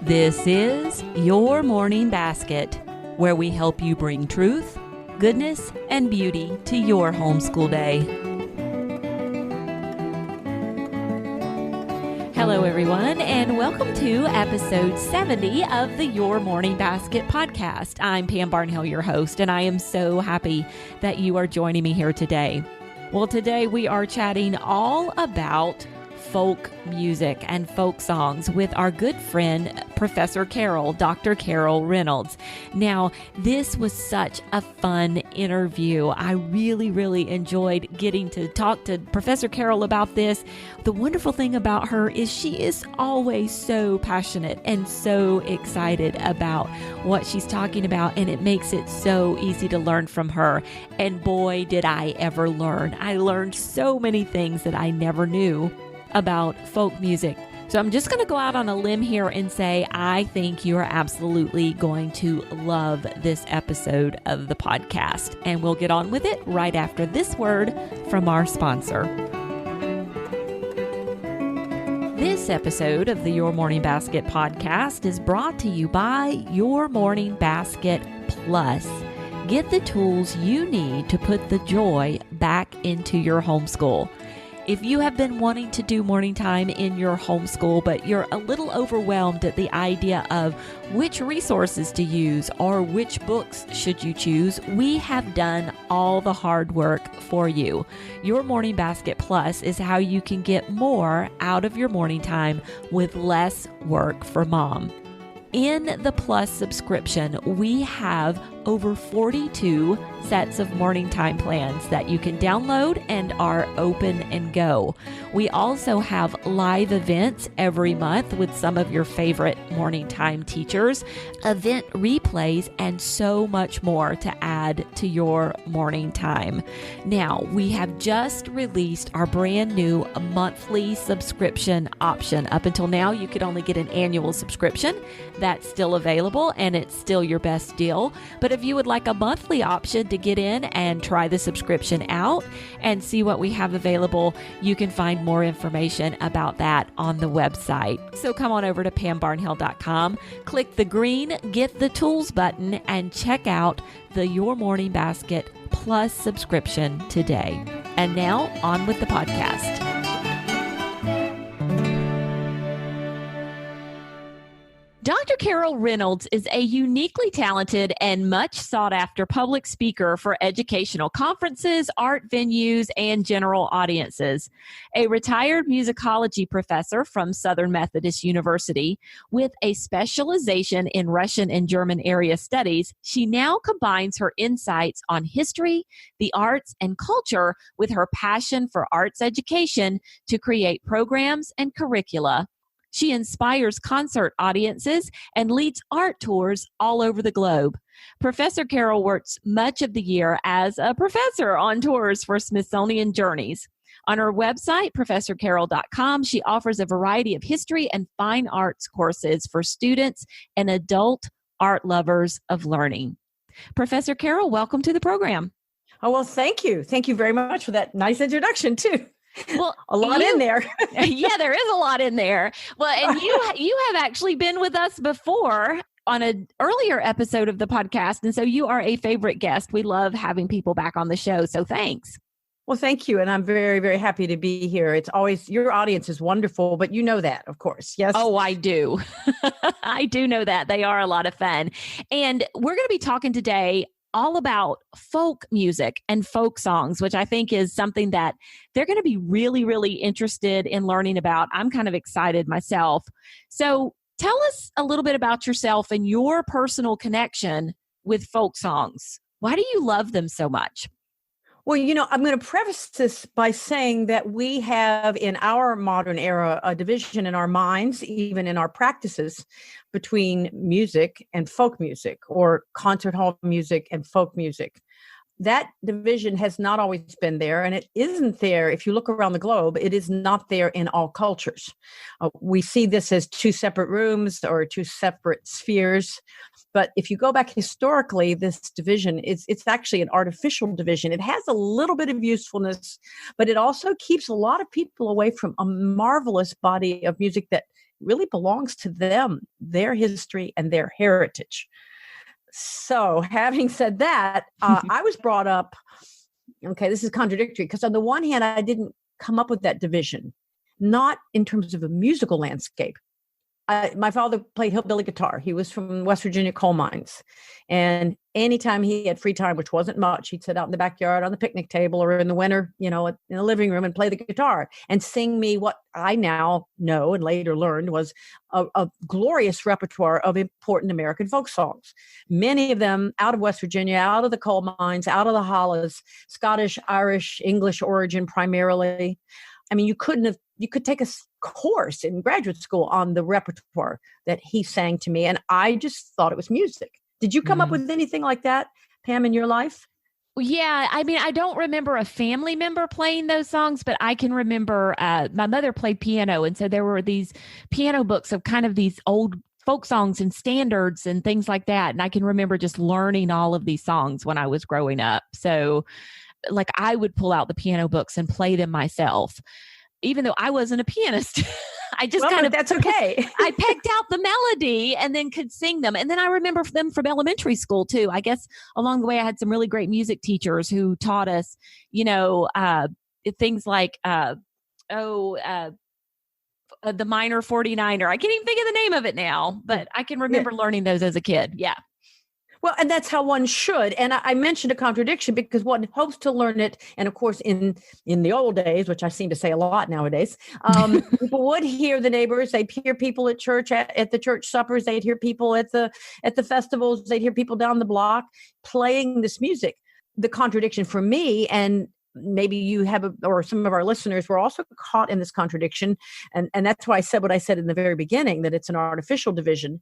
This is Your Morning Basket, where we help you bring truth, goodness, and beauty to your homeschool day. Hello, everyone, and welcome to episode 70 of the Your Morning Basket podcast. I'm Pam Barnhill, your host, and I am so happy that you are joining me here today. Well, today we are chatting all about folk music and folk songs with our good friend, Professor Carol, Dr. Carol Reynolds. Now, this was such a fun interview. I really enjoyed getting to talk to Professor Carol about this. The wonderful thing about her is she is always so passionate and so excited about what she's talking about, and it makes it so easy to learn from her. And boy, did I ever learn. I learned so many things that I never knew about folk music. So I'm just going to go out on a limb here and say I think you are absolutely going to love this episode of the podcast. And we'll get on with it right after this word from our sponsor. This episode of the Your Morning Basket podcast is brought to you by Your Morning Basket Plus. Get the tools you need to put the joy back into your homeschool. If you have been wanting to do morning time in your homeschool, but you're a little overwhelmed at the idea of which resources to use or which books should you choose, we have done all the hard work for you. Your Morning Basket Plus is how you can get more out of your morning time with less work for mom. In the Plus subscription, we have over 42 sets of morning time plans that you can download and are open and go. We also have live events every month with some of your favorite morning time teachers, event replays, and so much more to add to your morning time. Now, we have just released our brand new monthly subscription option. Up until now, you could only get an annual subscription. That's still available and it's still your best deal. But if you would like a monthly option to get in and try the subscription out and see what we have available, you can find more information about that on the website. So come on over to pambarnhill.com, click the green Get the Tools button, and check out the Your Morning Basket Plus subscription today. And now on with the podcast. Dr. Carol Reynolds is a uniquely talented and much sought-after public speaker for educational conferences, art venues, and general audiences. A retired musicology professor from Southern Methodist University with a specialization in Russian and German area studies, she now combines her insights on history, the arts, and culture with her passion for arts education to create programs and curricula. She inspires concert audiences and leads art tours all over the globe. Professor Carol works much of the year as a professor on tours for Smithsonian Journeys. On her website, professorcarol.com, she offers a variety of history and fine arts courses for students and adult art lovers of learning. Professor Carol, welcome to the program. Oh, well, thank you. Thank you very much for that nice introduction, too. Well, a lot in there. Yeah, there is a lot in there. Well, and you have actually been with us before on an earlier episode of the podcast. And so you are a favorite guest. We love having people back on the show. So thanks. Well, thank you. And I'm very happy to be here. It's always, your audience is wonderful, but you know that, of course. Yes. Oh, I do. I do know that. They are a lot of fun. And we're going to be talking today all about folk music and folk songs, which I think is something that they're going to be really interested in learning about. I'm kind of excited myself. So tell us a little bit about yourself and your personal connection with folk songs. Why do you love them so much? Well, I'm going to preface this by saying that we have in our modern era a division in our minds, even in our practices, between music and folk music, or concert hall music and folk music. That division has not always been there, and it isn't there. If you look around the globe, it is not there in all cultures. We see this as two separate rooms or two separate spheres. But if you go back historically, this division, it's actually an artificial division. It has a little bit of usefulness, but it also keeps a lot of people away from a marvelous body of music that really belongs to them, their history and their heritage. So having said that, I was brought up, okay, this is contradictory, because on the one hand, I didn't come up with that division, not in terms of a musical landscape. My father played hillbilly guitar. He was from West Virginia coal mines. And anytime he had free time, which wasn't much, he'd sit out in the backyard on the picnic table or in the winter, in the living room and play the guitar and sing me what I now know and later learned was a glorious repertoire of important American folk songs. Many of them out of West Virginia, out of the coal mines, out of the hollows, Scottish, Irish, English origin primarily. I mean, you could take a course in graduate school on the repertoire that he sang to me. And I just thought it was music. Did you come up with anything like that, Pam, in your life? Yeah. I mean, I don't remember a family member playing those songs, but I can remember my mother played piano. And so there were these piano books of kind of these old folk songs and standards and things like that. And I can remember just learning all of these songs when I was growing up. So like I would pull out the piano books and play them myself, even though I wasn't a pianist. I just that's okay. I pegged out the melody and then could sing them. And then I remember them from elementary school too. I guess along the way, I had some really great music teachers who taught us, things like, the minor 49er. I can't even think of the name of it now, but I can remember learning those as a kid. Yeah. Well, and that's how one should. And I mentioned a contradiction because one hopes to learn it. And of course, in the old days, which I seem to say a lot nowadays, people would hear the neighbors. They'd hear people at church, at the church suppers. They'd hear people at the festivals. They'd hear people down the block playing this music. The contradiction for me, and maybe you have, or some of our listeners were also caught in this contradiction. And that's why I said what I said in the very beginning, that it's an artificial division,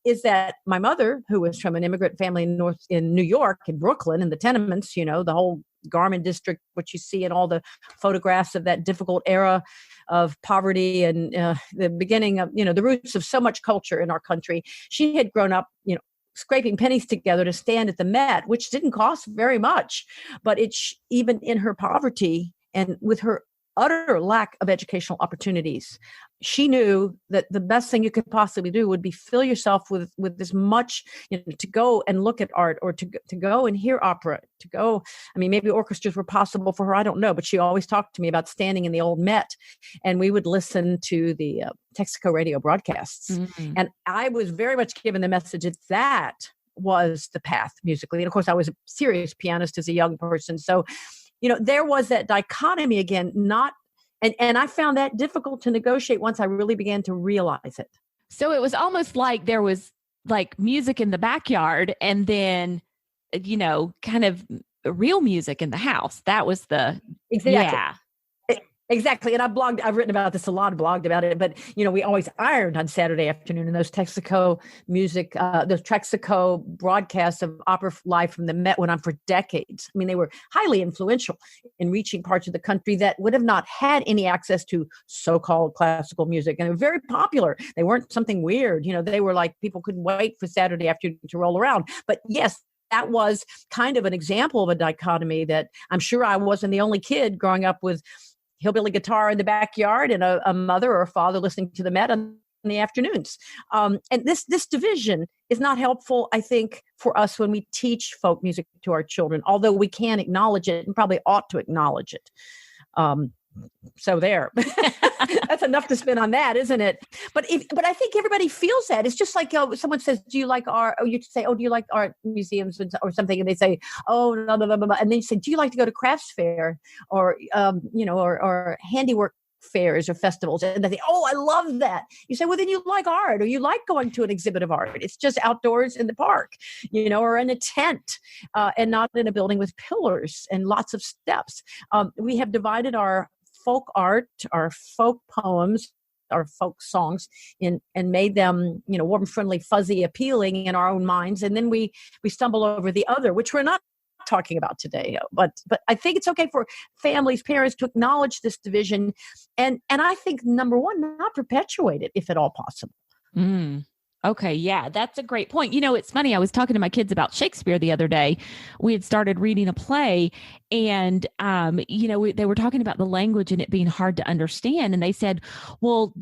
is that my mother, who was from an immigrant family in New York, in Brooklyn, in the tenements, the whole Garment district, which you see in all the photographs of that difficult era of poverty and the beginning of, the roots of so much culture in our country. She had grown up, scraping pennies together to stand at the Met, which didn't cost very much, but even in her poverty and with her utter lack of educational opportunities, she knew that the best thing you could possibly do would be fill yourself with as much, to go and look at art, or to go and hear opera, maybe orchestras were possible for her, I don't know, but she always talked to me about standing in the old Met, and we would listen to the Texaco radio broadcasts. Mm-hmm. And I was very much given the message that was the path musically. And of course, I was a serious pianist as a young person. So, there was that dichotomy again, and I found that difficult to negotiate once I really began to realize it. So it was almost like there was like music in the backyard and then, kind of real music in the house. That was the, exactly. Yeah. Exactly. And I've written about this a lot, blogged about it, but we always ironed on Saturday afternoon, and those Texaco those Texaco broadcasts of opera live from the Met went on for decades. I mean, they were highly influential in reaching parts of the country that would have not had any access to so-called classical music. And they were very popular. They weren't something weird. They were like, people couldn't wait for Saturday afternoon to roll around. But yes, that was kind of an example of a dichotomy that I'm sure I wasn't the only kid growing up with hillbilly guitar in the backyard and a mother or a father listening to the Met in the afternoons. And this division is not helpful, I think, for us when we teach folk music to our children, although we can acknowledge it and probably ought to acknowledge it. So there, that's enough to spin on that, isn't it? But I think everybody feels that. It's just like someone says, "Do you like art?" Or you say, "Oh, do you like art museums or something?" And they say, "Oh, blah, blah, blah, blah." And then you say, "Do you like to go to crafts fair or or handiwork fairs or festivals?" And they say, "Oh, I love that." You say, "Well, then you like art, or you like going to an exhibit of art. It's just outdoors in the park, or in a tent, and not in a building with pillars and lots of steps." We have divided our folk art, our folk poems, our folk songs and made them, warm, friendly, fuzzy, appealing in our own minds. And then we stumble over the other, which we're not talking about today. But I think it's okay for families, parents to acknowledge this division. And I think, number one, not perpetuate it if at all possible. Mm. Okay, yeah, that's a great point. It's funny. I was talking to my kids about Shakespeare the other day. We had started reading a play, and they were talking about the language and it being hard to understand. And they said, "Well,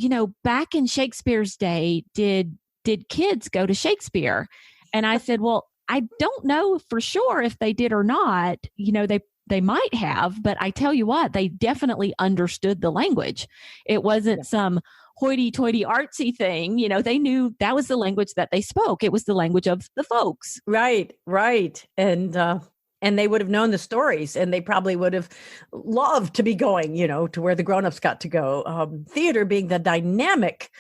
back in Shakespeare's day, did kids go to Shakespeare?" And I said, "Well, I don't know for sure if they did or not. They might have, but I tell you what, they definitely understood the language. It wasn't some hoity-toity artsy thing. They knew that was the language that they spoke. It was the language of the folks. Right. And they would have known the stories, and they probably would have loved to be going, to where the grown-ups got to go. Theater being the dynamic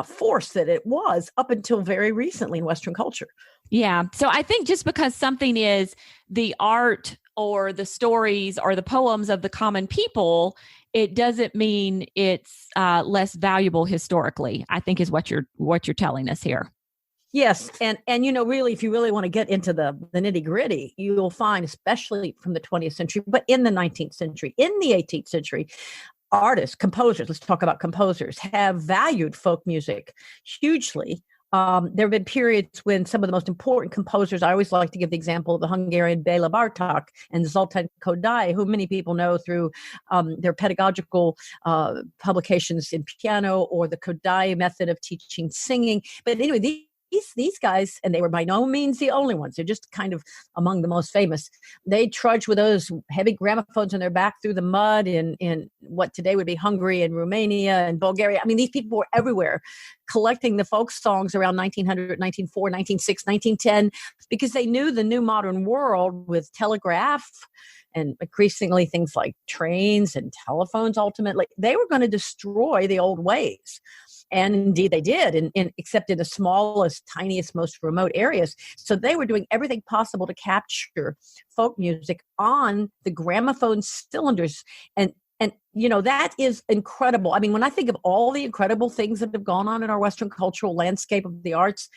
force that it was up until very recently in Western culture. Yeah. So I think just because something is the art or the stories or the poems of the common people, it doesn't mean it's less valuable historically, I think is what you're telling us here. Yes. And really, if you really want to get into the nitty gritty, you'll find, especially from the 20th century, but in the 19th century, in the 18th century, artists, composers, let's talk about composers, have valued folk music hugely. There have been periods when some of the most important composers, I always like to give the example of the Hungarian Béla Bartók and Zoltán Kodály, who many people know through their pedagogical publications in piano or the Kodály method of teaching singing. But anyway, these guys, and they were by no means the only ones, they're just kind of among the most famous. They trudged with those heavy gramophones on their back through the mud in what today would be Hungary and Romania and Bulgaria. I mean, these people were everywhere collecting the folk songs around 1900, 1904, 1906, 1910, because they knew the new modern world with telegraph and increasingly things like trains and telephones, ultimately, they were going to destroy the old ways. And indeed they did, except in the smallest, tiniest, most remote areas. So they were doing everything possible to capture folk music on the gramophone cylinders. And that is incredible. I mean, when I think of all the incredible things that have gone on in our Western cultural landscape of the arts,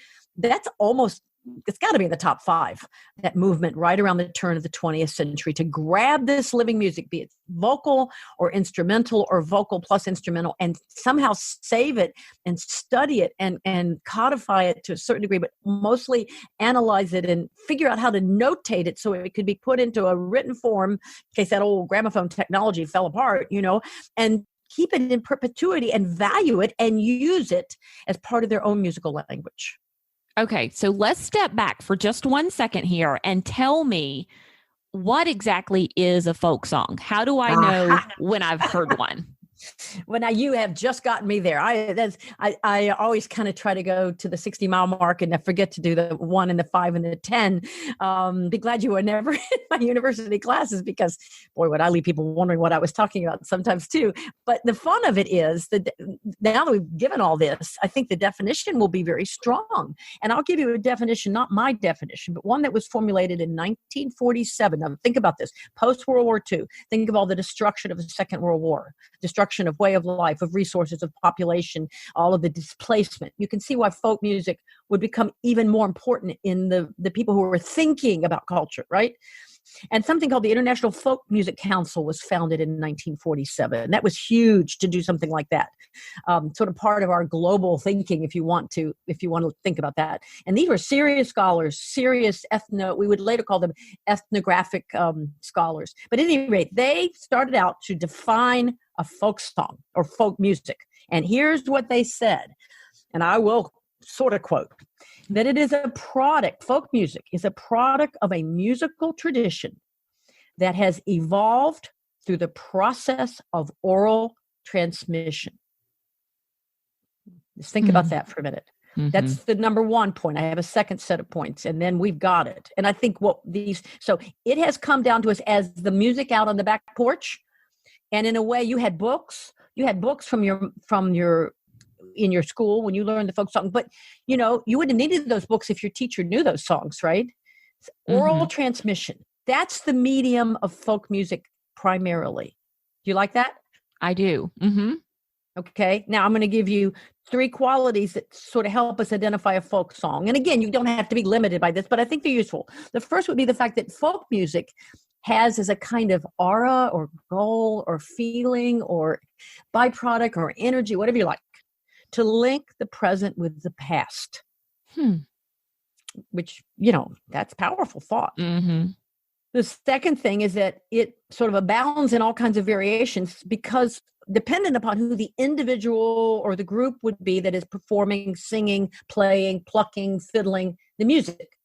it's got to be in the top 5, that movement right around the turn of the 20th century to grab this living music, be it vocal or instrumental or vocal plus instrumental, and somehow save it and study it and codify it to a certain degree, but mostly analyze it and figure out how to notate it so it could be put into a written form in case that old gramophone technology fell apart, and keep it in perpetuity and value it and use it as part of their own musical language. Okay, so let's step back for just 1 second here and tell me, what exactly is a folk song? How do I know when I've heard one? Well, now you have just gotten me there. I always kind of try to go to the 60-mile mark and I forget to do the 1 and the 5 and the 10. Be glad you were never in my university classes, because boy, would I leave people wondering what I was talking about sometimes too. But the fun of it is that now that we've given all this, I think the definition will be very strong. And I'll give you a definition, not my definition, but one that was formulated in 1947. Now think about this, post-World War II. Think of all the destruction of the Second World War, destruction of way of life, of resources, of population, all of the displacement. You can see why folk music would become even more important in the people who were thinking about culture, right? And something called the International Folk Music Council was founded in 1947. That was huge to do something like that. Sort of part of our global thinking, if you want to think about that. And these were serious scholars, serious we would later call them ethnographic scholars. But at any rate, they started out to define a folk song or folk music. And here's what they said, and I will sort of quote, that it is a product, folk music is a product of a musical tradition that has evolved through the process of oral transmission. Just think about that for a minute. Mm-hmm. That's the number 1 point. I have a second set of points, and then we've got it. And I think so it has come down to us as the music out on the back porch. And in a way, you had books from your in your school when you learned the folk song, but you wouldn't have needed those books if your teacher knew those songs, right? Oral transmission. That's the medium of folk music primarily. Do you like that? I do. Mm-hmm. Okay. Now I'm going to give you 3 qualities that sort of help us identify a folk song. And again, you don't have to be limited by this, but I think they're useful. The first would be the fact that folk music has as a kind of aura or goal or feeling or byproduct or energy, whatever you like, to link the present with the past. Hmm. which, that's powerful thought. Mm-hmm. The second thing is that it sort of abounds in all kinds of variations because dependent upon who the individual or the group would be that is performing, singing, playing, plucking, fiddling the music,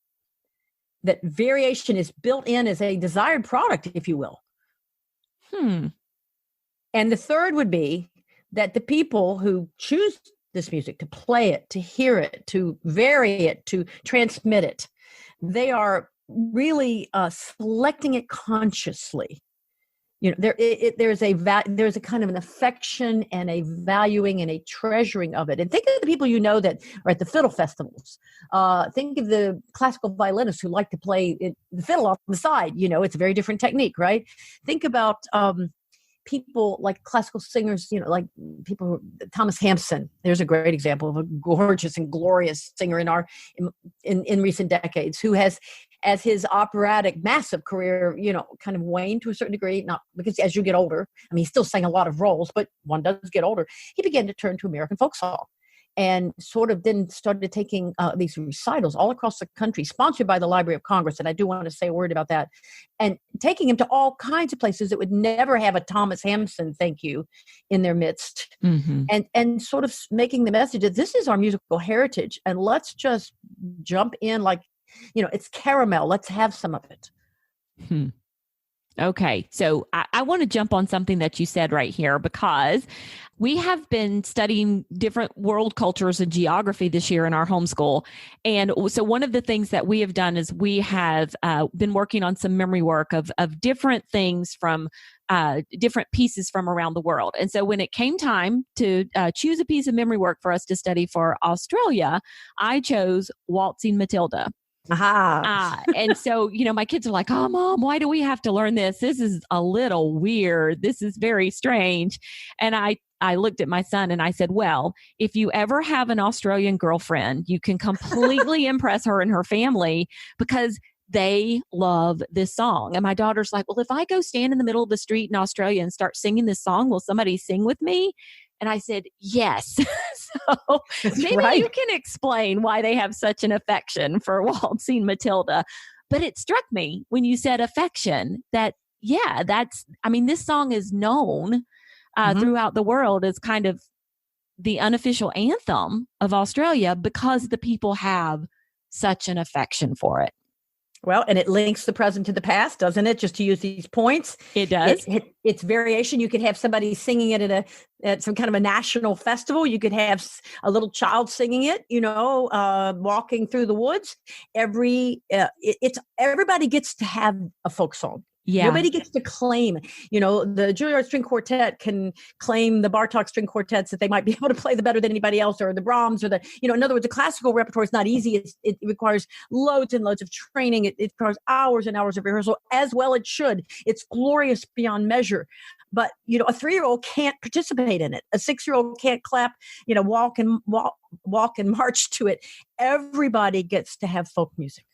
that variation is built in as a desired product, if you will. Hmm. And the third would be that the people who choose this music, to play it, to hear it, to vary it, to transmit it, they are really selecting it consciously. There's a kind of an affection and a valuing and a treasuring of it. And think of the people that are at the fiddle festivals. Think of the classical violinists who like to play the fiddle off the side. It's a very different technique, right? Think about people like classical singers, like people Thomas Hampson. There's a great example of a gorgeous and glorious singer in recent decades who has, as his operatic massive career, kind of waned to a certain degree, not because as you get older, he still sang a lot of roles, but one does get older. He began to turn to American folk song and sort of then started taking these recitals all across the country, sponsored by the Library of Congress. And I do want to say a word about that. And taking him to all kinds of places that would never have a Thomas Hampson, thank you, in their midst. Mm-hmm. And sort of making the message that this is our musical heritage. And let's just jump in like, it's caramel. Let's have some of it. Hmm. Okay. So I want to jump on something that you said right here, because we have been studying different world cultures and geography this year in our homeschool. And so one of the things that we have done is we have been working on some memory work of different things from different pieces from around the world. And so when it came time to choose a piece of memory work for us to study for Australia, I chose Waltzing Matilda. And so, my kids are like, oh, Mom, why do we have to learn this? This is a little weird. This is very strange. And I looked at my son and I said, well, if you ever have an Australian girlfriend, you can completely impress her and her family because they love this song. And my daughter's like, well, if I go stand in the middle of the street in Australia and start singing this song, will somebody sing with me? And I said, yes. So maybe you can explain why they have such an affection for Waltzing Matilda. But it struck me when you said affection that, this song is known throughout the world as kind of the unofficial anthem of Australia because the people have such an affection for it. Well, and it links the present to the past, doesn't it? Just to use these points. It does. It's variation. You could have somebody singing it at some kind of a national festival. You could have a little child singing it, walking through the woods. Everybody gets to have a folk song. Yeah. Nobody gets to claim, the Juilliard String Quartet can claim the Bartok String Quartets that they might be able to play the better than anybody else, or the Brahms, or in other words, the classical repertoire is not easy. It requires loads and loads of training. It requires hours and hours of rehearsal, as well it should. It's glorious beyond measure. But, a 3-year-old can't participate in it. A 6-year-old can't clap, walk and march to it. Everybody gets to have folk music.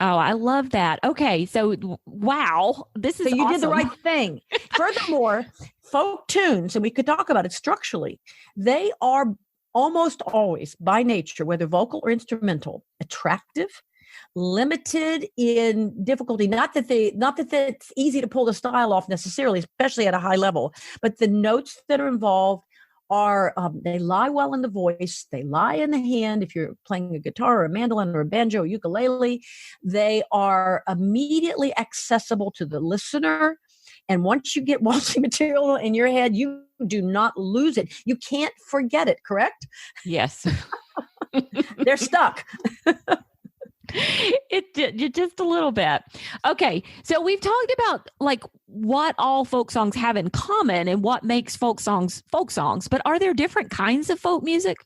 Oh, I love that. Okay. So, wow, this is so you awesome. did the right thing. Furthermore, folk tunes, and we could talk about it structurally, they are almost always by nature, whether vocal or instrumental, attractive, limited in difficulty. Not that it's easy to pull the style off necessarily, especially at a high level, but the notes that are involved are they lie well in the voice, they lie in the hand. If you're playing a guitar or a mandolin or a banjo or ukulele, they are immediately accessible to the listener. And once you get waltzing material in your head, you do not lose it. You can't forget it, correct? Yes. They're stuck. It just a little bit. Okay. So we've talked about what all folk songs have in common and what makes folk songs, but are there different kinds of folk music?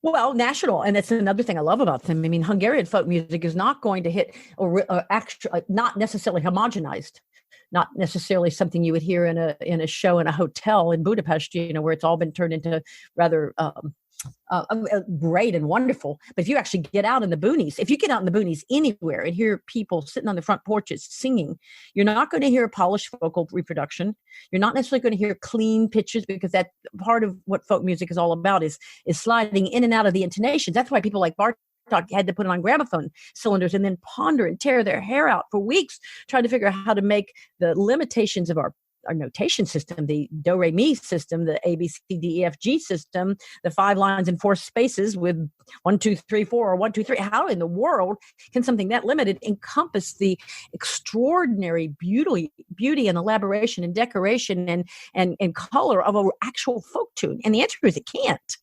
Well, national, and that's another thing I love about them. Hungarian folk music is not going to hit or actually not necessarily homogenized, not necessarily something you would hear in a show in a hotel in Budapest, where it's all been turned into rather great and wonderful. But if you actually get out in the boonies, if you get out in the boonies anywhere and hear people sitting on the front porches singing, you're not going to hear polished vocal reproduction. You're not necessarily going to hear clean pitches, because that part of what folk music is all about is sliding in and out of the intonations. That's why people like Bartok had to put it on gramophone cylinders and then ponder and tear their hair out for weeks trying to figure out how to make the limitations of our notation system, the do re mi system, the A B C D E F G system, the 5 lines and 4 spaces with 1 2 3 4 or 1 2 3. How in the world can something that limited encompass the extraordinary beauty and elaboration and decoration and color of an actual folk tune? And the answer is it can't.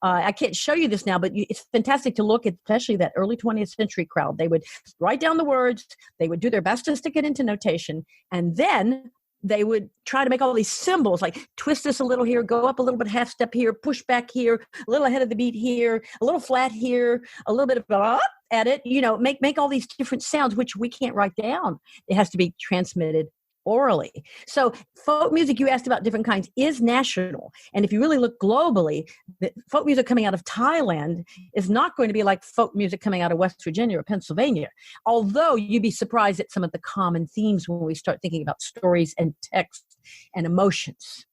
I can't show you this now, but it's fantastic to look at, especially that early 20th century crowd. They would write down the words, they would do their best to stick it into notation, and then they would try to make all these symbols, like twist this a little here, go up a little bit, half step here, push back here, a little ahead of the beat here, a little flat here, a little bit of up at it, make all these different sounds, which we can't write down. It has to be transmitted orally. So folk music, you asked about different kinds, is national. And if you really look globally, the folk music coming out of Thailand is not going to be like folk music coming out of West Virginia or Pennsylvania. Although you'd be surprised at some of the common themes when we start thinking about stories and text and emotions.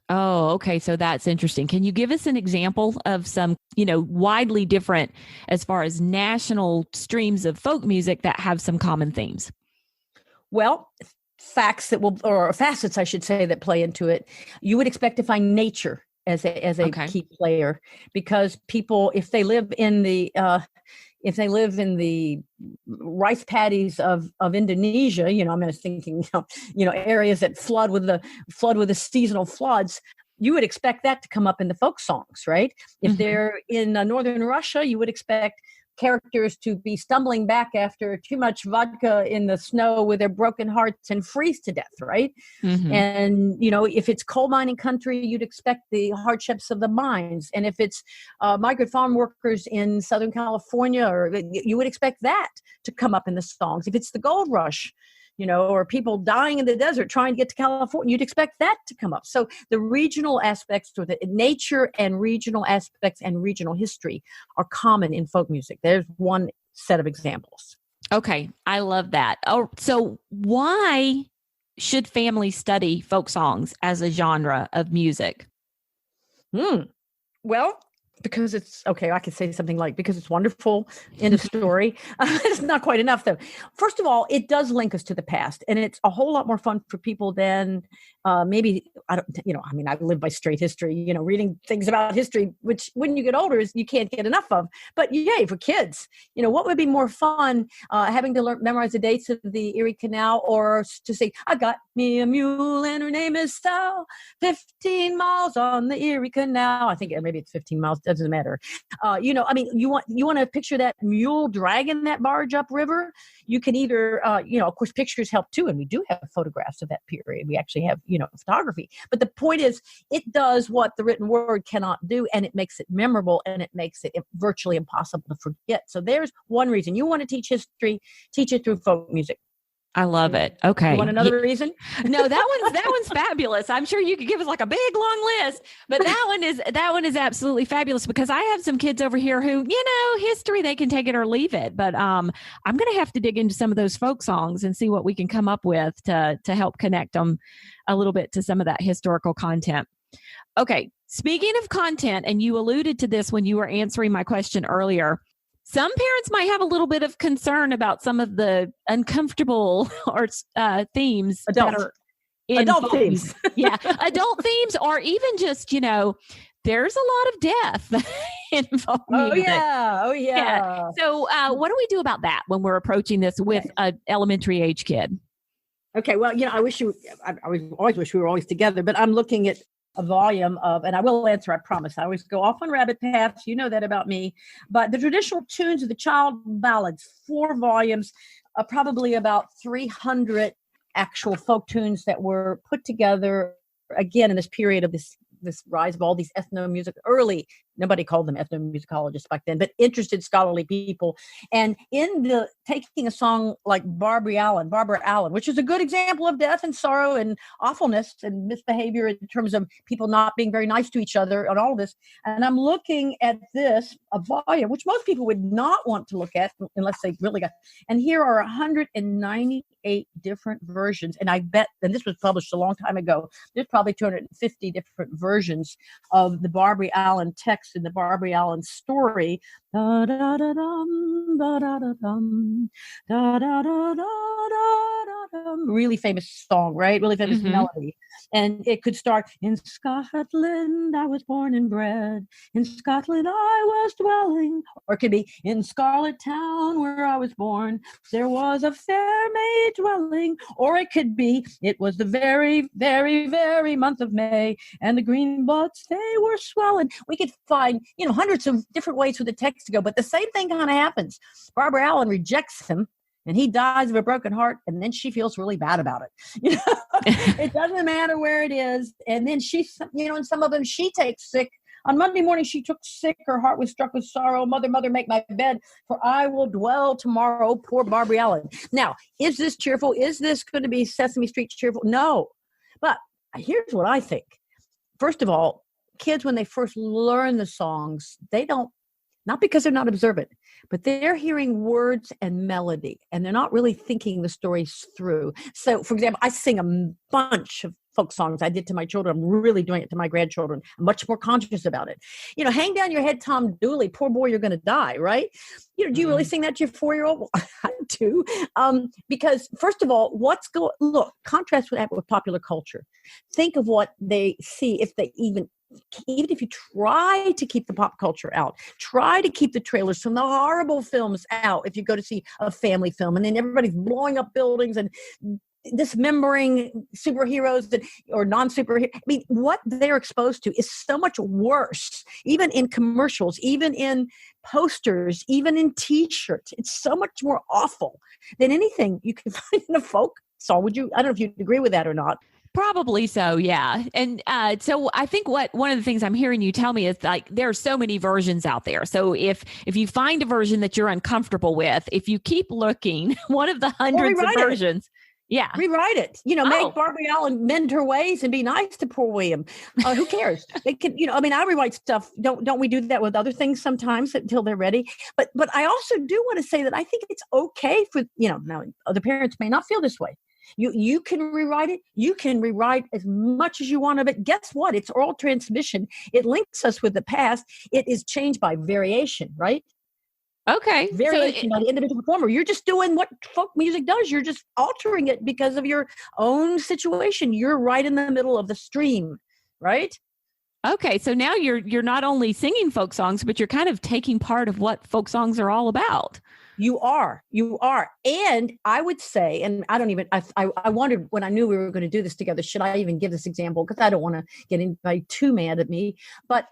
Oh, okay. So that's interesting. Can you give us an example of some, widely different as far as national streams of folk music that have some common themes? Well, facets, I should say, that play into it. You would expect to find nature as a key player, because people, if they live in the rice paddies of Indonesia, I'm thinking, areas that flood with the seasonal floods, you would expect that to come up in the folk songs, right? If they're in northern Russia, you would expect characters to be stumbling back after too much vodka in the snow with their broken hearts and freeze to death, right? And, if it's coal mining country, you'd expect the hardships of the mines. And if it's migrant farm workers in Southern California, you would expect that to come up in the songs. If it's the gold rush, or people dying in the desert trying to get to California, you'd expect that to come up. So the regional aspects, or the nature and regional aspects and regional history, are common in folk music. There's one set of examples. Okay, I love that. Oh, so why should families study folk songs as a genre of music? Well, because it's okay, I could say something like, because it's wonderful, end of story. It's not quite enough, though. First of all, it does link us to the past, and it's a whole lot more fun for people than maybe, I live by straight history, reading things about history, which when you get older, you can't get enough of. But yay, for kids, what would be more fun, having to memorize the dates of the Erie Canal, or to say, I got me a mule and her name is Sal, 15 miles on the Erie Canal. I think maybe it's 15 miles. Doesn't matter. You want to picture that mule dragging that barge upriver. You can either, of course, pictures help too. And we do have photographs of that period. We actually have, photography. But the point is, it does what the written word cannot do, and it makes it memorable, and it makes it virtually impossible to forget. So there's one reason. You want to teach history, teach it through folk music. I love it. Okay. You want another reason? No, that one's fabulous. I'm sure you could give us like a big long list, but that one is absolutely fabulous, because I have some kids over here who, history, they can take it or leave it. But I'm going to have to dig into some of those folk songs and see what we can come up with to help connect them a little bit to some of that historical content. Okay. Speaking of content, and you alluded to this when you were answering my question earlier, some parents might have a little bit of concern about some of the uncomfortable or themes that are in adult themes. Yeah, adult themes, or even just, there's a lot of death in folk music. Oh yeah. So what do we do about that when we're approaching this with an elementary age kid? Okay, well, I always wish we were always together, but I'm looking at a volume of, and I will answer, I promise. I always go off on rabbit paths. You know that about me. But the traditional tunes of the child ballads, 4 volumes, probably about 300 actual folk tunes that were put together, again, in this period of this rise of all these ethno-music, early Nobody called them ethnomusicologists back then, but interested scholarly people. And in the taking a song like Barbara Allen, which is a good example of death and sorrow and awfulness and misbehavior in terms of people not being very nice to each other and all this. And I'm looking at this, a volume, which most people would not want to look at unless they really got. And here are 198 different versions. And I bet, and this was published a long time ago, there's probably 250 different versions of the Barbara Allen text in the Barbara Allen story. Da, da, da, dum, da, da, da, dum, da, da, da, da, da, da, really famous song, right? Really famous melody. And it could start, in Scotland I was born and bred, in Scotland I was dwelling, or it could be, in Scarlet Town where I was born, there was a fair maid dwelling, or it could be, it was the very, very, very month of May, and the green buds, they were swelling. We could find, hundreds of different ways for the text to go, but the same thing kind of happens. Barbara Allen rejects him, and he dies of a broken heart, and then she feels really bad about it. It doesn't matter where it is. And then she, in some of them, she takes sick. On Monday morning, she took sick. Her heart was struck with sorrow. Mother, mother, make my bed, for I will dwell tomorrow. Poor Barbara Allen. Now, is this cheerful? Is this going to be Sesame Street cheerful? No. But here's what I think. First of all, kids, when they first learn the songs, they don't, not because they're not observant, but they're hearing words and melody, and they're not really thinking the stories through. So, for example, I sing a bunch of folk songs I did to my children. I'm really doing it to my grandchildren. I'm much more conscious about it. Hang down your head, Tom Dooley, poor boy, you're going to die, right? Do you really sing that to your 4-year-old? Well, I do. Because first of all, look, contrast that with popular culture. Think of what they see if they even if you try to keep the pop culture out, try to keep the trailers from the horrible films out. If you go to see a family film and then everybody's blowing up buildings and dismembering superheroes or non-superheroes. I mean, what they're exposed to is so much worse, even in commercials, even in posters, even in T-shirts. It's so much more awful than anything you can find in a folk song. I don't know if you'd agree with that or not. Probably so, yeah. And so I think one of the things I'm hearing you tell me is like there are so many versions out there. So if you find a version that you're uncomfortable with, if you keep looking, one of the hundreds of versions. Yeah. Rewrite it. Make Barbara Allen mend her ways and be nice to poor William. Who cares? They can, I rewrite stuff. Don't we do that with other things sometimes until they're ready? But I also do want to say that I think it's okay for, now other parents may not feel this way. You can rewrite it. You can rewrite as much as you want of it. Guess what? It's oral transmission. It links us with the past. It is changed by variation, right? Okay. Variation by the individual performer. You're just doing what folk music does. You're just altering it because of your own situation. You're right in the middle of the stream, right? Okay. So now you're not only singing folk songs, but you're kind of taking part of what folk songs are all about. You are. And I would say, and I wondered when I knew we were going to do this together, should I even give this example? Because I don't want to get anybody too mad at me. But,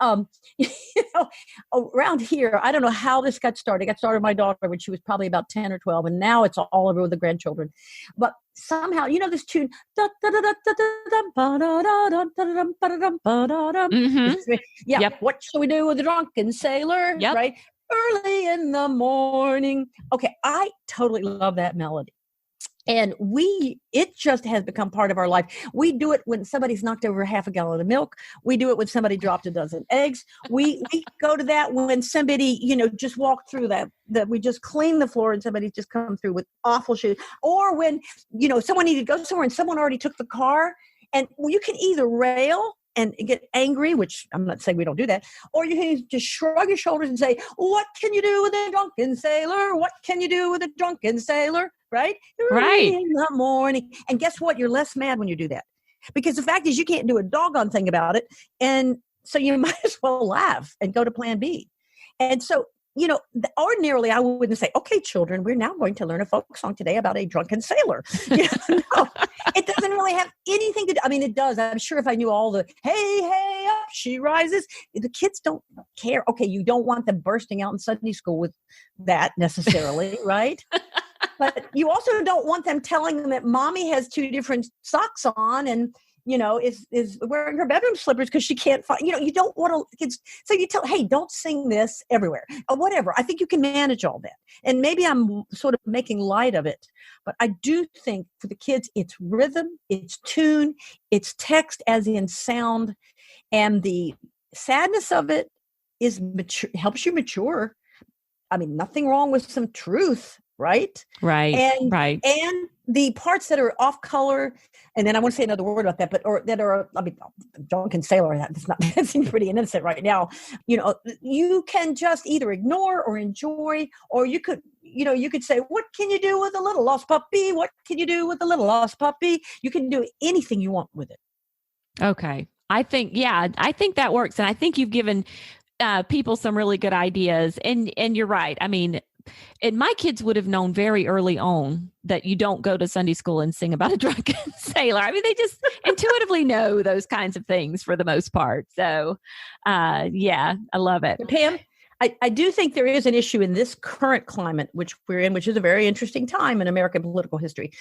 around here, I don't know how this got started. It got started with my daughter when she was probably about 10 or 12. And now it's all over with the grandchildren. But somehow, this tune. Yeah. Yep. What shall we do with the drunken sailor? Yep. Right. Early in the morning. Okay, I totally love that melody. And it just has become part of our life. We do it when somebody's knocked over half a gallon of milk. We do it when somebody dropped a dozen eggs. We go to that when somebody, just walked through that we just cleaned the floor and somebody's just come through with awful shoes. Or when, someone needed to go somewhere and someone already took the car. And you can either rail and get angry, which I'm not saying we don't do that, or you can just shrug your shoulders and say, what can you do with a drunken sailor? What can you do with a drunken sailor? Right? Right. In the morning. And guess what? You're less mad when you do that. Because the fact is you can't do a doggone thing about it. And so you might as well laugh and go to plan B. And so, ordinarily I wouldn't say, okay, children, we're now going to learn a folk song today about a drunken sailor. No, it doesn't really have anything to do. I mean, it does. I'm sure if I knew all the, hey, up she rises, the kids don't care. Okay, you don't want them bursting out in Sunday school with that necessarily, right? But you also don't want them telling them that mommy has 2 different socks on and is wearing her bedroom slippers because she can't find, you don't want to kids. So you tell, hey, don't sing this everywhere or whatever. I think you can manage all that. And maybe I'm sort of making light of it, but I do think for the kids, it's rhythm, it's tune, it's text as in sound. And the sadness of it is helps you mature. I mean, nothing wrong with some truth, right? Right. And the parts that are off color, and then I want to say another word about that, drunken sailor, that seems pretty innocent right now. You can just either ignore or enjoy, or you could say, what can you do with a little lost puppy? What can you do with a little lost puppy? You can do anything you want with it. Okay. I think that works. And I think you've given people some really good ideas. And you're right. I mean, and my kids would have known very early on that you don't go to Sunday school and sing about a drunken sailor. I mean, they just intuitively know those kinds of things for the most part. So, I love it. Pam, I do think there is an issue in this current climate, which we're in, which is a very interesting time in American political history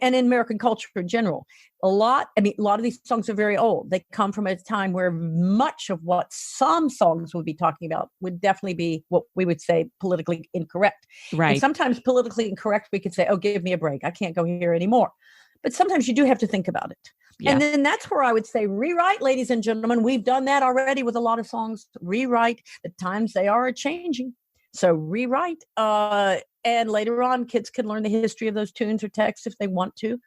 and in American culture in general. A lot of these songs are very old. They come from a time where much of what some songs would be talking about would definitely be what we would say politically incorrect. Right. And sometimes politically incorrect, we could say, oh, give me a break. I can't go here anymore. But sometimes you do have to think about it. Yeah. And then that's where I would say rewrite, ladies and gentlemen. We've done that already with a lot of songs. Rewrite. The times they are changing. So rewrite. And later on, kids can learn the history of those tunes or texts if they want to.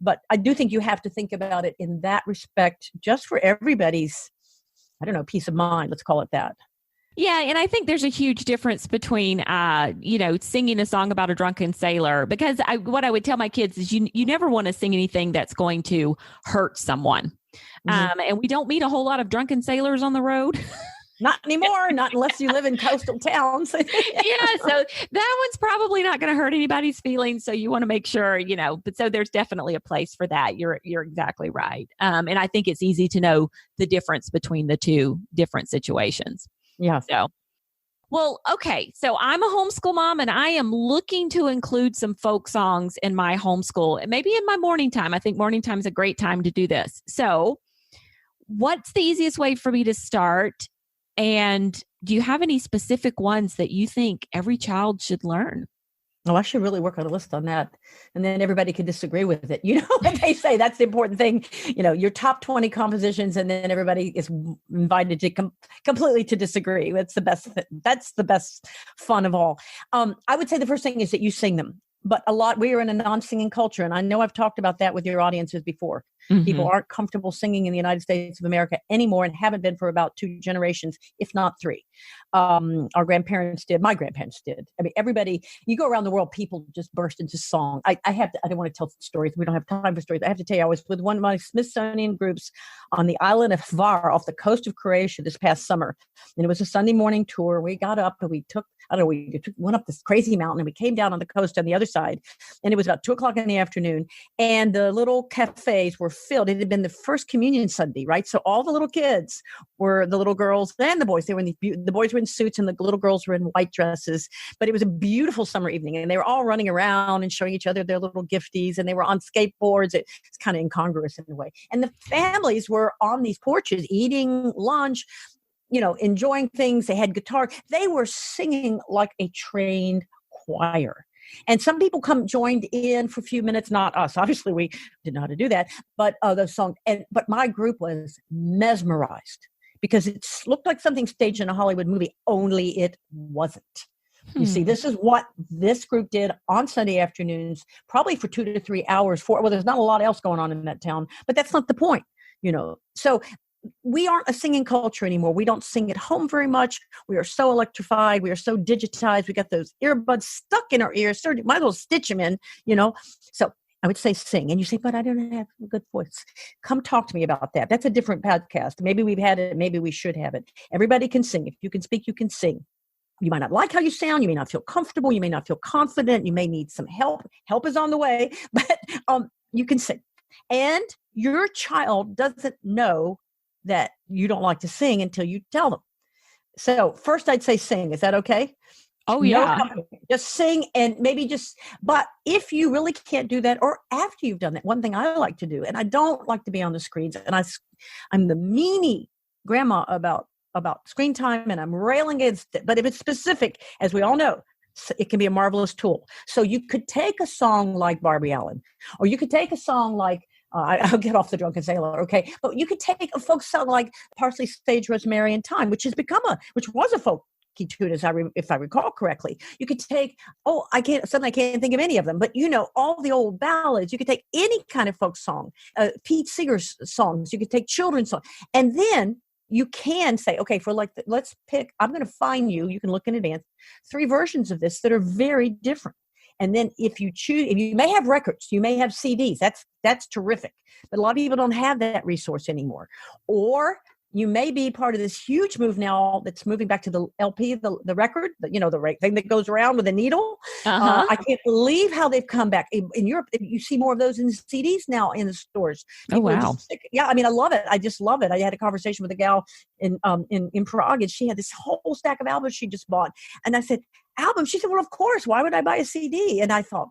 But I do think you have to think about it in that respect, just for everybody's, peace of mind. Let's call it that. Yeah. And I think there's a huge difference between, singing a song about a drunken sailor, because what I would tell my kids is you never want to sing anything that's going to hurt someone. Mm-hmm. And we don't meet a whole lot of drunken sailors on the road. Not anymore, not unless you live in coastal towns. So that one's probably not going to hurt anybody's feelings. So you want to make sure, but so there's definitely a place for that. You're exactly right. And I think it's easy to know the difference between the two different situations. Yeah. Well, okay. So I'm a homeschool mom and I am looking to include some folk songs in my homeschool, maybe in my morning time. I think morning time is a great time to do this. So what's the easiest way for me to start? And do you have any specific ones that you think every child should learn? Oh, I should really work on a list on that. And then everybody can disagree with it. What they say, that's the important thing, your top 20 compositions, and then everybody is invited to completely to disagree. That's the best fun of all. I would say the first thing is that you sing them. But we are in a non-singing culture. And I know I've talked about that with your audiences before. Mm-hmm. People aren't comfortable singing in the United States of America anymore and haven't been for about 2 generations, if not 3. Our grandparents did. My grandparents did. I mean, everybody, you go around the world, people just burst into song. I don't want to tell stories. We don't have time for stories. I have to tell you, I was with one of my Smithsonian groups on the island of Hvar off the coast of Croatia this past summer. And it was a Sunday morning tour. We got up and we went up this crazy mountain and we came down on the coast on the other side. And it was about 2:00 in the afternoon. And the little cafes were filled. It had been the first communion Sunday, right? So all the little kids were the little girls and the boys. They were the boys were in suits and the little girls were in white dresses. But it was a beautiful summer evening and they were all running around and showing each other their little gifties, and they were on skateboards. It's kind of incongruous in a way. And the families were on these porches eating lunch, enjoying things. They had guitar. They were singing like a trained choir. And some people joined in for a few minutes, not us. Obviously, we didn't know how to do that. But those songs, but my group was mesmerized because it looked like something staged in a Hollywood movie, only it wasn't. You see, this is what this group did on Sunday afternoons, probably for 2 to 3 hours. There's not a lot else going on in that town, but that's not the point, So we aren't a singing culture anymore. We don't sing at home very much. We are so electrified. We are so digitized. We got those earbuds stuck in our ears. So might as well stitch them in, So I would say sing. And you say, but I don't have a good voice. Come talk to me about that. That's a different podcast. Maybe we've had it. Maybe we should have it. Everybody can sing. If you can speak, you can sing. You might not like how you sound. You may not feel comfortable. You may not feel confident. You may need some help. Help is on the way, but you can sing. And your child doesn't know that you don't like to sing until you tell them. So first I'd say sing. Is that okay? Oh, No yeah. company. Just sing and maybe but if you really can't do that, or after you've done that, one thing I like to do, and I don't like to be on the screens, and I'm the meanie grandma about screen time, and I'm railing against it. But if it's specific, as we all know, it can be a marvelous tool. So you could take a song like Barbie Allen, or you could take a song like, I'll get off the drunken sailor, okay? But you could take a folk song like Parsley, Sage, Rosemary, and Thyme, which which was a folk tune, if I recall correctly. You could take, I can't think of any of them, but all the old ballads. You could take any kind of folk song, Pete Seeger's songs. You could take children's songs, and then you can say, okay, let's pick. I'm going to find you can look in advance 3 versions of this that are very different. And then if you may have records, you may have CDs. That's terrific. But a lot of people don't have that resource anymore. Or you may be part of this huge move now that's moving back to the LP, the record, the thing that goes around with a needle. I can't believe how they've come back. In Europe, you see more of those in CDs now in the stores. People wow. Yeah, I mean, I love it. I just love it. I had a conversation with a gal in Prague, and she had this whole stack of albums she just bought. And I said, albums? She said, well, of course. Why would I buy a CD? And I thought,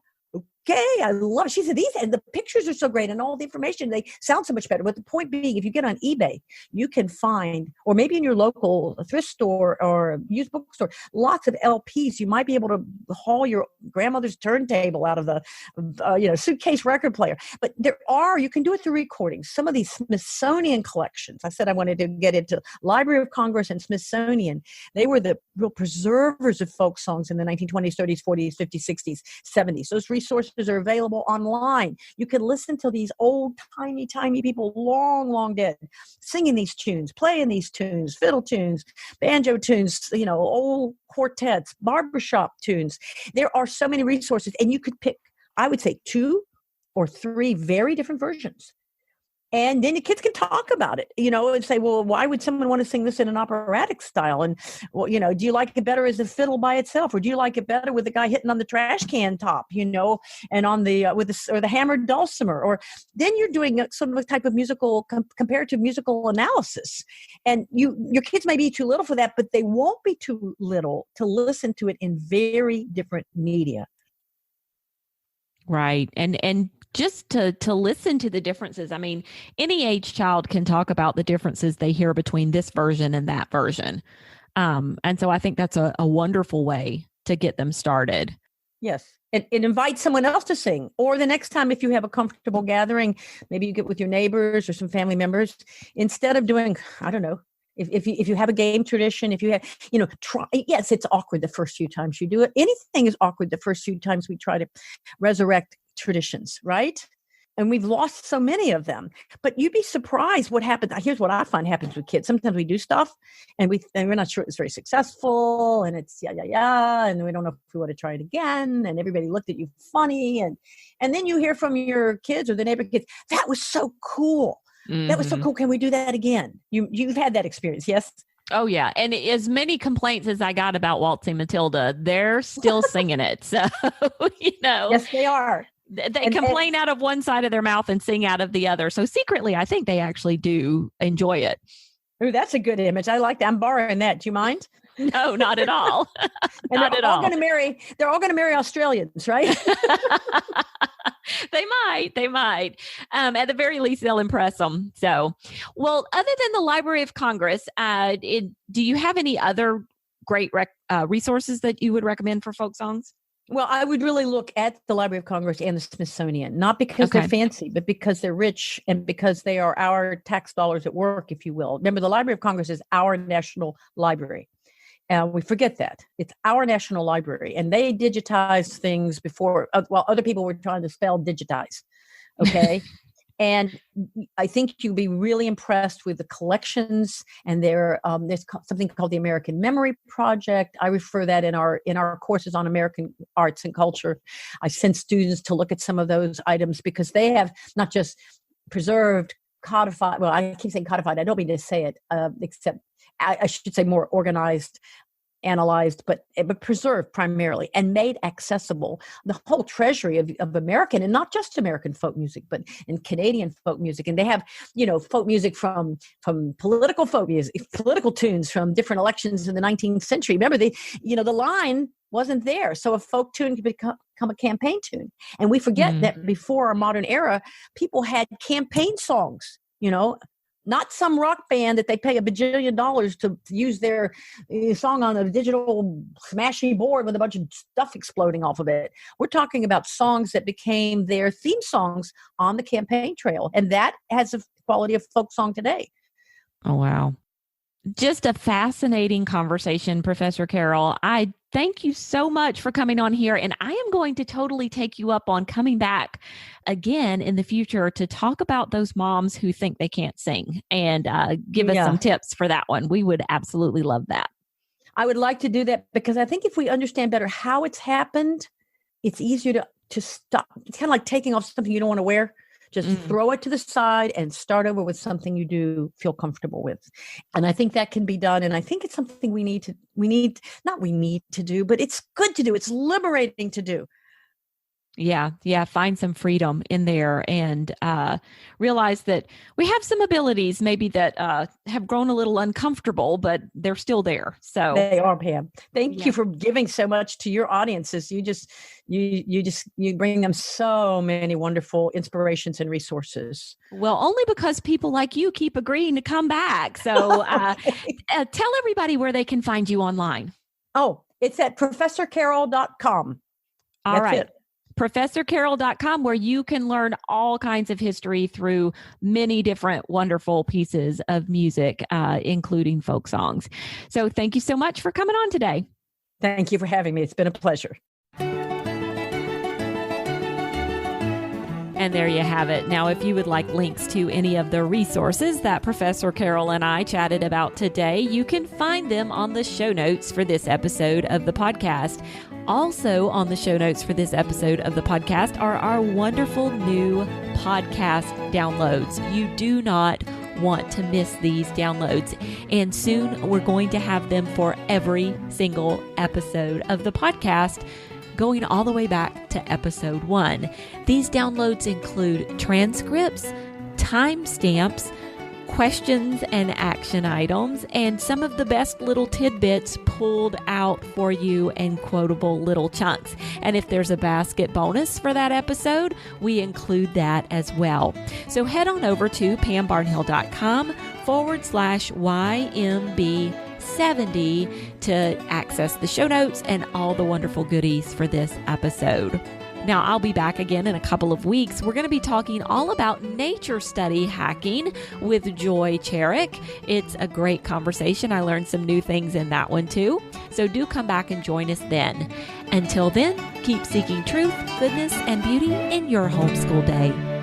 okay, I love it. She said, and the pictures are so great and all the information, they sound so much better. But the point being, if you get on eBay, you can find, or maybe in your local thrift store or used bookstore, lots of LPs. You might be able to haul your grandmother's turntable out of the suitcase record player. But you can do it through recordings. Some of these Smithsonian collections, I said I wanted to get into Library of Congress and Smithsonian. They were the real preservers of folk songs in the 1920s, 30s, 40s, 50s, 60s, 70s. Those resources are available online. You can listen to these old, tiny people, long, long dead, singing these tunes, playing these tunes, fiddle tunes, banjo tunes, old quartets, barbershop tunes. There are so many resources, and you could pick, I would say, 2 or 3 very different versions. And then the kids can talk about it, and say, well, why would someone want to sing this in an operatic style? And, well, do you like it better as a fiddle by itself? Or do you like it better with the guy hitting on the trash can top, and on the, or the hammered dulcimer? Or then you're doing sort of a type of musical, comparative musical analysis. And your kids may be too little for that, but they won't be too little to listen to it in very different media. Right. And just to listen to the differences. I mean, any age child can talk about the differences they hear between this version and that version. And so I think that's a wonderful way to get them started. Yes. And invite someone else to sing. Or the next time, if you have a comfortable gathering, maybe you get with your neighbors or some family members, instead of doing, I don't know, if you have a game tradition, if you have, yes, it's awkward the first few times you do it. Anything is awkward the first few times we try to resurrect traditions, right? And we've lost so many of them. But you'd be surprised what happens. Here's what I find happens with kids. Sometimes we do stuff and we're not sure it's very successful, and it's and we don't know if we want to try it again, and everybody looked at you funny, and then you hear from your kids or the neighbor kids, that was so cool. Mm-hmm. That was so cool. Can we do that again? You've had that experience, yes? Oh, yeah. And as many complaints as I got about Waltzing Matilda, they're still singing it. So, Yes, they are. They complain out of one side of their mouth and sing out of the other. So secretly, I think they actually do enjoy it. Oh, that's a good image. I like that. I'm borrowing that. Do you mind? No, not at all. Not at all. They're all going to marry Australians, right? They might. At the very least, they'll impress them. So, well, other than the Library of Congress, do you have any other great resources that you would recommend for folk songs? Well, I would really look at the Library of Congress and the Smithsonian, not because they're fancy, but because they're rich and because they are our tax dollars at work, if you will. Remember, the Library of Congress is our national library. We forget that. It's our national library. And they digitized things before, while other people were trying to spell digitize. Okay? And I think you'll be really impressed with the collections. And there's something called the American Memory Project. I refer that in our courses on American arts and culture. I send students to look at some of those items because they have not just preserved, codified. Well, I keep saying codified. I don't mean to say it, except I should say more organized, analyzed, but preserved primarily and made accessible the whole treasury of American, and not just American folk music, but in Canadian folk music. And they have, folk music from political folk music, political tunes from different elections in the 19th century. Remember, the line wasn't there. So a folk tune could become a campaign tune. And we forget that before our modern era, people had campaign songs, not some rock band that they pay $1 bajillion to use their song on a digital smashy board with a bunch of stuff exploding off of it. We're talking about songs that became their theme songs on the campaign trail. And that has a quality of folk song today. Oh, wow. Just a fascinating conversation, Professor Carol. I thank you so much for coming on here. And I am going to totally take you up on coming back again in the future to talk about those moms who think they can't sing and give us some tips for that one. We would absolutely love that. I would like to do that because I think if we understand better how it's happened, it's easier to stop. It's kind of like taking off something you don't want to wear. Just throw it to the side and start over with something you do feel comfortable with. And I think that can be done. And I think it's something we need to do, but it's good to do. It's liberating to do. Yeah. Find some freedom in there and realize that we have some abilities maybe that have grown a little uncomfortable, but they're still there. So they are, Pam. Thank you for giving so much to your audiences. You bring them so many wonderful inspirations and resources. Well, only because people like you keep agreeing to come back. So tell everybody where they can find you online. Oh, it's at professorcarol.com. All right. ProfessorCarol.com, where you can learn all kinds of history through many different wonderful pieces of music, including folk songs. So thank you so much for coming on today. Thank you for having me. It's been a pleasure. And there you have it. Now, if you would like links to any of the resources that Professor Carol and I chatted about today, you can find them on the show notes for this episode of the podcast. Also on the show notes for this episode of the podcast are our wonderful new podcast downloads. You do not want to miss these downloads. And soon we're going to have them for every single episode of the podcast, going all the way back to episode 1. These downloads include transcripts, timestamps, questions and action items, and some of the best little tidbits pulled out for you in quotable little chunks. And if there's a basket bonus for that episode, we include that as well. So head on over to pambarnhill.com/YMB70 to access the show notes and all the wonderful goodies for this episode. Now, I'll be back again in a couple of weeks. We're going to be talking all about nature study hacking with Joy Cherick. It's a great conversation. I learned some new things in that one too. So do come back and join us then. Until then, keep seeking truth, goodness, and beauty in your homeschool day.